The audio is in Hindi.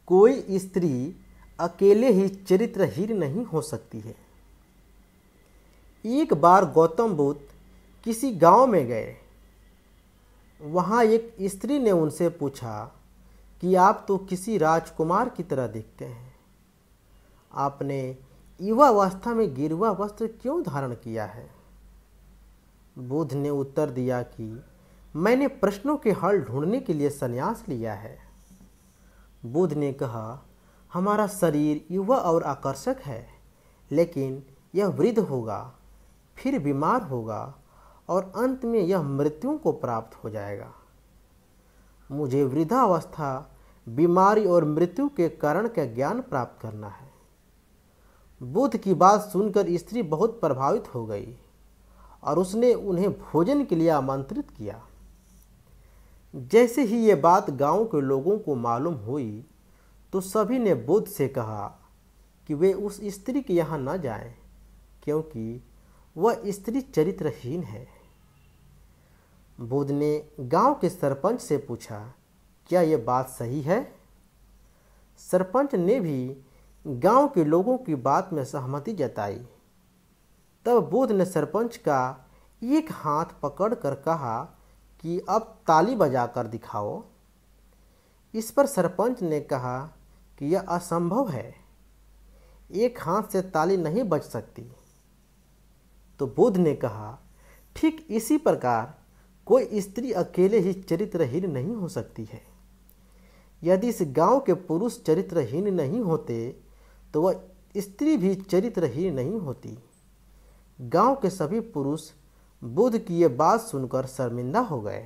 कोई स्त्री अकेले ही चरित्रहीन नहीं हो सकती है। एक बार गौतम बुद्ध किसी गांव में गए। वहां एक स्त्री ने उनसे पूछा कि आप तो किसी राजकुमार की तरह दिखते हैं, आपने युवावस्था में गिरवा वस्त्र क्यों धारण किया है? बुद्ध ने उत्तर दिया कि मैंने प्रश्नों के हल ढूंढने के लिए संन्यास लिया है। बुद्ध ने कहा, हमारा शरीर युवा और आकर्षक है, लेकिन यह वृद्ध होगा, फिर बीमार होगा और अंत में यह मृत्यु को प्राप्त हो जाएगा। मुझे वृद्धावस्था, बीमारी और मृत्यु के कारण का ज्ञान प्राप्त करना है। बुद्ध की बात सुनकर स्त्री बहुत प्रभावित हो गई और उसने उन्हें भोजन के लिए आमंत्रित किया। जैसे ही ये बात गांव के लोगों को मालूम हुई तो सभी ने बुद्ध से कहा कि वे उस स्त्री के यहाँ न जाएं, क्योंकि वह स्त्री चरित्रहीन है। बुद्ध ने गांव के सरपंच से पूछा, क्या यह बात सही है? सरपंच ने भी गांव के लोगों की बात में सहमति जताई। तब बुद्ध ने सरपंच का एक हाथ पकड़कर कहा कि अब ताली बजाकर दिखाओ। इस पर सरपंच ने कहा कि यह असंभव है, एक हाथ से ताली नहीं बज सकती। तो बुद्ध ने कहा, ठीक इसी प्रकार कोई स्त्री अकेले ही चरित्रहीन नहीं हो सकती है। यदि इस गांव के पुरुष चरित्रहीन नहीं होते तो वह स्त्री भी चरित्रहीन नहीं होती। गांव के सभी पुरुष बुद्ध की ये बात सुनकर शर्मिंदा हो गए।